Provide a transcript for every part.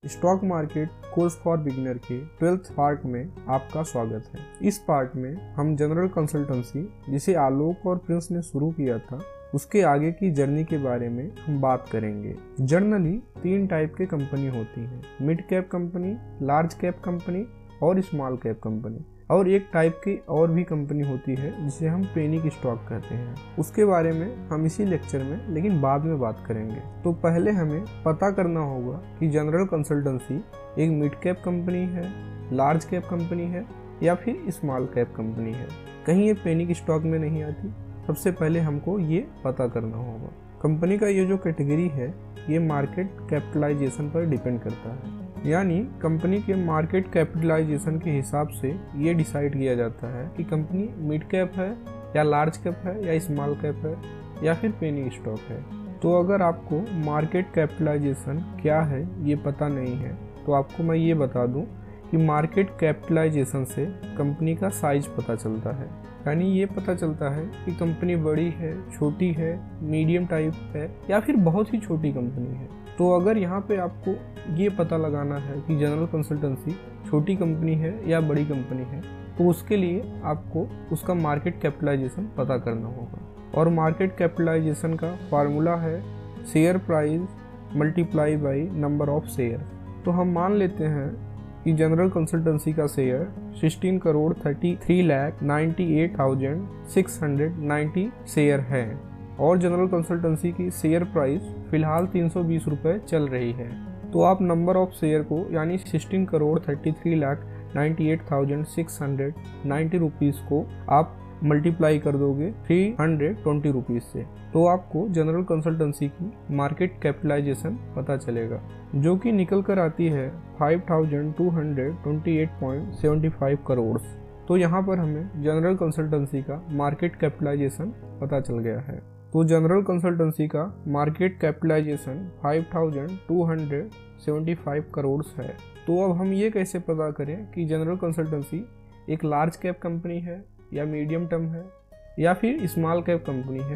Stock market course for beginner के 12th part में आपका स्वागत है। इस पार्ट में हम जनरल कंसल्टेंसी जिसे आलोक और प्रिंस ने शुरू किया था उसके आगे की जर्नी के बारे में हम बात करेंगे। जनरली 3 टाइप के कंपनी होती हैं, mid cap company, large cap company और स्मॉल कैप कंपनी। और एक टाइप की और भी कंपनी होती है जिसे हम पेनी स्टॉक कहते हैं। उसके बारे में हम इसी लेक्चर में लेकिन बाद में बात करेंगे। तो पहले हमें पता करना होगा कि जनरल कंसल्टेंसी एक मिड कैप कंपनी है, लार्ज कैप कंपनी है या फिर स्मॉल कैप कंपनी है। कहीं ये पेनी स्टॉक में नहीं आती। सबसे पहले हमको ये पता करना होगा। कंपनी का ये जो कैटेगरी है ये मार्केट कैपिटलाइजेशन पर डिपेंड करता है, यानी कंपनी के मार्केट कैपिटलाइजेशन के हिसाब से ये डिसाइड किया जाता है कि कंपनी मिड कैप है या लार्ज कैप है या स्मॉल कैप है या फिर पेनी स्टॉक है। तो अगर आपको मार्केट कैपिटलाइजेशन क्या है ये पता नहीं है तो आपको मैं ये बता दूं कि मार्केट कैपिटलाइजेशन से कंपनी का साइज पता चलता है, यानी ये पता चलता है कि कंपनी बड़ी है, छोटी है, मीडियम टाइप है या फिर बहुत ही छोटी कंपनी है। तो अगर यहाँ पे आपको ये पता लगाना है कि जनरल कंसल्टेंसी छोटी कंपनी है या बड़ी कंपनी है तो उसके लिए आपको उसका मार्केट कैपिटलाइजेशन पता करना होगा। और मार्केट कैपिटलाइजेशन का फार्मूला है share price multiply by number of share. तो हम मान लेते हैं कि जनरल कंसल्टेंसी का शेयर 16,33,98,690 शेयर है और जनरल कंसल्टेंसी की शेयर प्राइस फिलहाल 320 रुपये चल रही है। तो आप नंबर ऑफ शेयर को यानी 16,33,98,690 रुपीज़ को आप मल्टीप्लाई कर दोगे 320 रुपीज़ से, तो आपको जनरल कंसल्टेंसी की मार्केट कैपिटलाइजेशन पता चलेगा, जो कि निकल कर आती है 5,228.75 करोड़। तो यहाँ पर हमें जनरल कंसल्टेंसी का मार्केट कैपिटलाइजेशन पता चल गया है। तो जनरल कंसल्टेंसी का मार्केट कैपिटलाइजेशन 5,275 करोड़ है। तो अब हम ये कैसे पता करें कि जनरल कंसल्टेंसी एक लार्ज कैप कंपनी है या मीडियम टर्म है या फिर स्मॉल कैप कंपनी है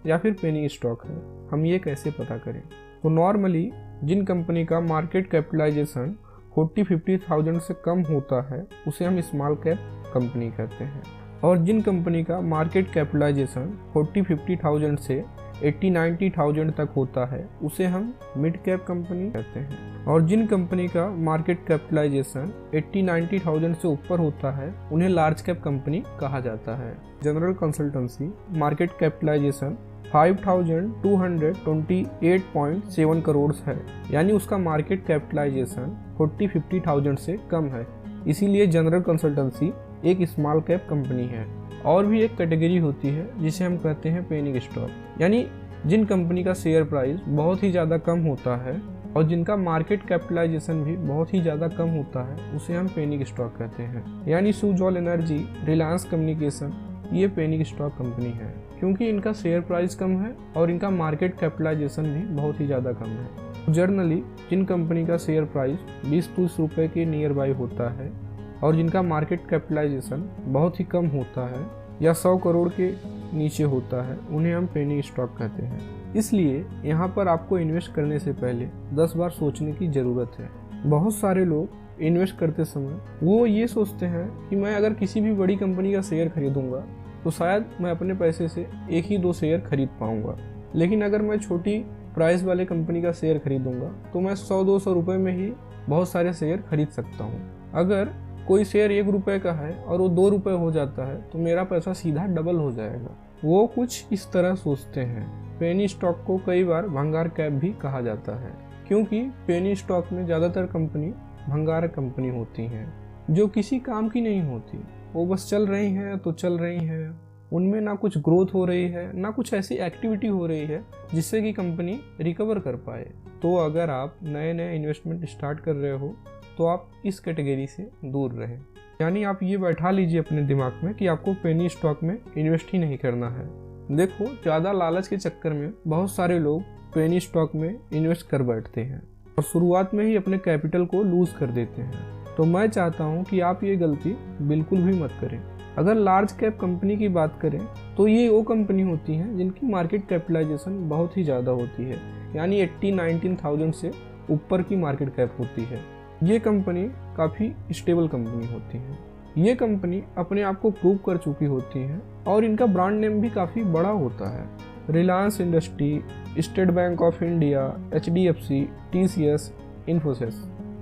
या फिर पेनी स्टॉक है, हम ये कैसे पता करें। तो नॉर्मली जिन कंपनी का मार्केट कैपिटलाइजेशन 40-50,000 से कम होता है उसे हम स्मॉल कैप कंपनी कहते हैं, और जिन कंपनी का मार्केट कैपिटलाइजेशन 40-50,000 से 80-90,000 तक होता है उसे हम मिड कैप कंपनी कहते हैं, और जिन कंपनी का मार्केट कैपिटलाइजेशन 80-90,000 से ऊपर होता है उन्हें लार्ज कैप कंपनी कहा जाता है। General consultancy market capitalization 5,228.7 crore है, यानी उसका मार्केट कैपिटलाइजेशन 40-50,000 से कम है, इसीलिए जनरल कंसल्टेंसी एक स्मॉल कैप कंपनी है। और भी एक कैटेगरी होती है जिसे हम कहते हैं पेनी स्टॉक, यानी जिन कंपनी का शेयर प्राइस बहुत ही ज़्यादा कम होता है और जिनका मार्केट कैपिटलाइजेशन भी बहुत ही ज़्यादा कम होता है उसे हम पेनी स्टॉक कहते हैं। यानी सुजॉल एनर्जी, रिलायंस कम्युनिकेशन ये पेनी स्टॉक कंपनी है, क्योंकि इनका शेयर प्राइस कम है और इनका मार्केट कैपिटलाइजेशन भी बहुत ही ज़्यादा कम है। जनरली जिन कंपनी का शेयर प्राइस 20-30 रुपये के नियर बाई होता है और जिनका मार्केट कैपिटलाइजेशन बहुत ही कम होता है या 100 करोड़ के नीचे होता है उन्हें हम पेनी स्टॉक कहते हैं। इसलिए यहाँ पर आपको इन्वेस्ट करने से पहले 10 बार सोचने की ज़रूरत है। बहुत सारे लोग इन्वेस्ट करते समय वो ये सोचते हैं कि मैं अगर किसी भी बड़ी कंपनी का शेयर खरीदूंगा तो शायद मैं अपने पैसे से 1 ही 2 शेयर खरीद पाऊंगा, लेकिन अगर मैं छोटी प्राइस वाले कंपनी का शेयर खरीदूंगा तो मैं 100-200 रुपये में ही बहुत सारे शेयर खरीद सकता हूँ। अगर कोई शेयर 1 रुपये का है और वो 2 रुपये हो जाता है तो मेरा पैसा सीधा डबल हो जाएगा। वो कुछ इस तरह सोचते हैं। पेनी स्टॉक को कई बार भंगार कैप भी कहा जाता है, क्योंकि पेनी स्टॉक में ज़्यादातर कंपनी भंगार कंपनी होती हैं जो किसी काम की नहीं होती, वो बस चल रही हैं तो चल रही हैं, उनमें ना कुछ ग्रोथ हो रही है ना कुछ ऐसी एक्टिविटी हो रही है जिससे कि कंपनी रिकवर कर पाए। तो अगर आप नए नए इन्वेस्टमेंट स्टार्ट कर रहे हो तो आप इस कैटेगरी से दूर रहें, यानी आप ये बैठा लीजिए अपने दिमाग में कि आपको पेनी स्टॉक में इन्वेस्ट ही नहीं करना है। देखो, ज़्यादा लालच के चक्कर में बहुत सारे लोग पेनी स्टॉक में इन्वेस्ट कर बैठते हैं और शुरुआत में ही अपने कैपिटल को लूज़ कर देते हैं। तो मैं चाहता हूँ कि आप ये गलती बिल्कुल भी मत करें। अगर लार्ज कैप कंपनी की बात करें तो ये वो कंपनी होती हैं जिनकी मार्केट कैपिटलाइजेशन बहुत ही ज़्यादा होती है, यानी 80-19,000 से ऊपर की मार्केट कैप होती है। ये कंपनी काफ़ी स्टेबल कंपनी होती है। ये कंपनी अपने आप को प्रूव कर चुकी होती है और इनका ब्रांड नेम भी काफ़ी बड़ा होता है। Reliance industry, state bank of India, HDFC, TCS, Infosys,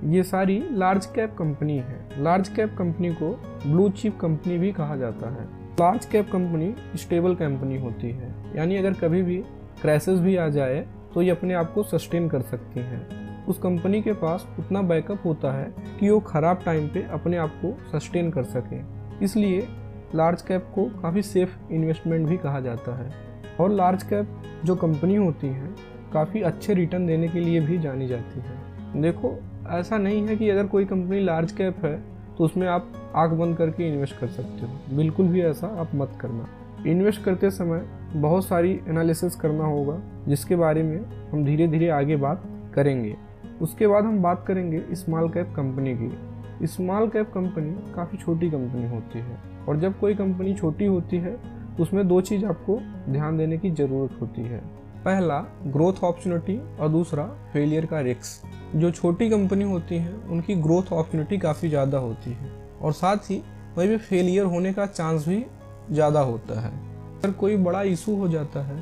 ये सारी लार्ज कैप कंपनी है। लार्ज कैप कंपनी को ब्लू चिप कंपनी भी कहा जाता है। Large cap company stable company होती है, यानी अगर कभी भी क्राइसिस भी आ जाए तो ये अपने आप को सस्टेन कर सकती हैं। उस कंपनी के पास उतना बैकअप होता है कि वो ख़राब टाइम पे अपने आप को सस्टेन कर सके। इसलिए लार्ज कैप को काफ़ी सेफ इन्वेस्टमेंट भी कहा जाता है। और लार्ज कैप जो कंपनी होती हैं काफ़ी अच्छे रिटर्न देने के लिए भी जानी जाती है। देखो, ऐसा नहीं है कि अगर कोई कंपनी लार्ज कैप है तो उसमें आप आंख बंद करके इन्वेस्ट कर सकते हो। बिल्कुल भी ऐसा आप मत करना। इन्वेस्ट करते समय बहुत सारी एनालिसिस करना होगा, जिसके बारे में हम धीरे धीरे आगे बात करेंगे। उसके बाद हम बात करेंगे स्मॉल कैप कंपनी की। स्मॉल कैप कंपनी काफ़ी छोटी कंपनी होती है, और जब कोई कंपनी छोटी होती है तो उसमें दो चीज़ आपको ध्यान देने की ज़रूरत होती है। पहला ग्रोथ अपॉर्चुनिटी और दूसरा फेलियर का रिस्क। जो छोटी कंपनी होती हैं उनकी ग्रोथ अपॉर्चुनिटी काफ़ी ज़्यादा होती है, और साथ ही वही भी फेलियर होने का चांस भी ज़्यादा होता है। अगर कोई बड़ा इशू हो जाता है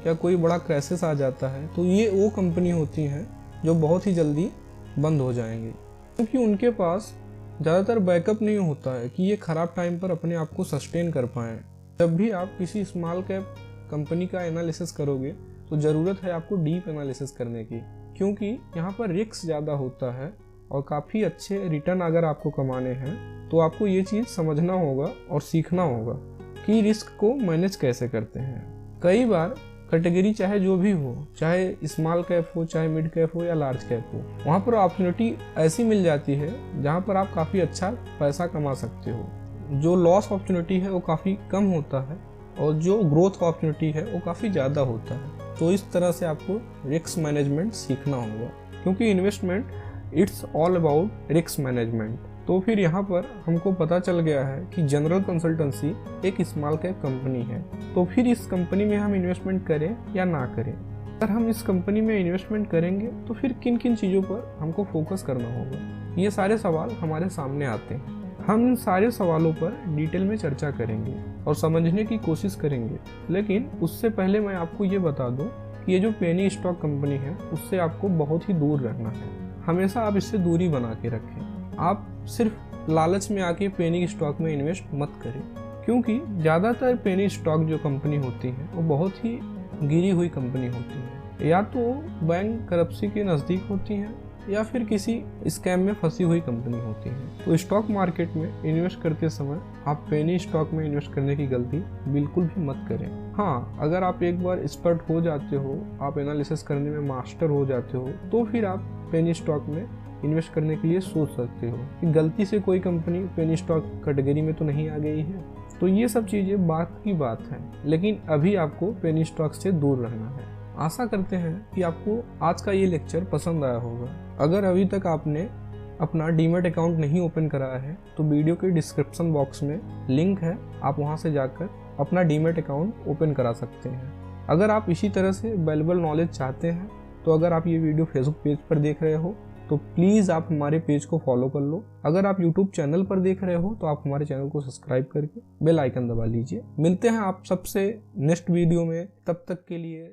या कोई बड़ा क्राइसिस आ जाता है तो ये वो कंपनी होती हैं जो बहुत ही जल्दी बंद हो जाएंगे, क्योंकि उनके पास ज़्यादातर बैकअप नहीं होता है कि ये ख़राब टाइम पर अपने आप को सस्टेन कर पाएँ। जब भी आप किसी स्मॉल कैप कंपनी का एनालिसिस करोगे तो ज़रूरत है आपको डीप एनालिसिस करने की, क्योंकि यहाँ पर रिस्क ज़्यादा होता है और काफ़ी अच्छे रिटर्न अगर आपको कमाने हैं तो आपको ये चीज़ समझना होगा और सीखना होगा कि रिस्क को मैनेज कैसे करते हैं। कई बार कैटेगरी चाहे जो भी हो, चाहे स्मॉल कैप हो, चाहे मिड कैप हो या लार्ज कैप हो, वहाँ पर अपॉर्चुनिटी ऐसी मिल जाती है जहाँ पर आप काफ़ी अच्छा पैसा कमा सकते हो। जो लॉस अपॉर्चुनिटी है वो काफ़ी कम होता है और जो ग्रोथ अपॉर्चुनिटी है वो काफ़ी ज़्यादा होता है। तो इस तरह से आपको रिस्क मैनेजमेंट सीखना होगा, क्योंकि investment it's all about risk management. तो फिर यहाँ पर हमको पता चल गया है कि जनरल कंसल्टेंसी एक स्मॉल कैप कंपनी है। तो फिर इस कंपनी में हम इन्वेस्टमेंट करें या ना करें? अगर हम इस कंपनी में इन्वेस्टमेंट करेंगे तो फिर किन किन चीज़ों पर हमको फोकस करना होगा, ये सारे सवाल हमारे सामने आते हैं। हम इन सारे सवालों पर डिटेल में चर्चा करेंगे और समझने की कोशिश करेंगे। लेकिन उससे पहले मैं आपको ये बता दूं कि ये जो पेनी स्टॉक कंपनी है उससे आपको बहुत ही दूर रहना है। हमेशा आप इससे दूरी बना के रखें। आप सिर्फ लालच में आके पेनी स्टॉक में इन्वेस्ट मत करें, क्योंकि ज़्यादातर पेनी स्टॉक जो कंपनी होती है वो बहुत ही गिरी हुई कंपनी होती है। या तो बैंक करप्सी के नज़दीक होती हैं या फिर किसी स्कैम में फंसी हुई कंपनी होती है। तो स्टॉक मार्केट में इन्वेस्ट करते समय आप पेनी स्टॉक में इन्वेस्ट करने की गलती बिल्कुल भी मत करें। हाँ, अगर आप एक बार एक्सपर्ट हो जाते हो, आप एनालिसिस करने में मास्टर हो जाते हो, तो फिर आप पेनी स्टॉक में इन्वेस्ट करने के लिए सोच सकते हो कि गलती से कोई कंपनी पेनी स्टॉक कैटेगरी में तो नहीं आ गई है। तो ये सब चीज़ें बात की बात है, लेकिन अभी आपको पेनी स्टॉक से दूर रहना है। आशा करते हैं कि आपको आज का ये लेक्चर पसंद आया होगा। अगर अभी तक आपने अपना डीमैट अकाउंट नहीं ओपन कराया है तो वीडियो के डिस्क्रिप्शन बॉक्स में लिंक है, आप वहां से जाकर अपना डीमैट अकाउंट ओपन करा सकते हैं। अगर आप इसी तरह से वैल्यूएबल नॉलेज चाहते हैं तो अगर आप ये वीडियो फेसबुक पेज पर देख रहे हो तो प्लीज़ आप हमारे पेज को फॉलो कर लो। अगर आप यूट्यूब चैनल पर देख रहे हो तो आप हमारे चैनल को सब्सक्राइब करके बेल आइकन दबा लीजिए। मिलते हैं आप सबसे नेक्स्ट वीडियो में, तब तक के लिए।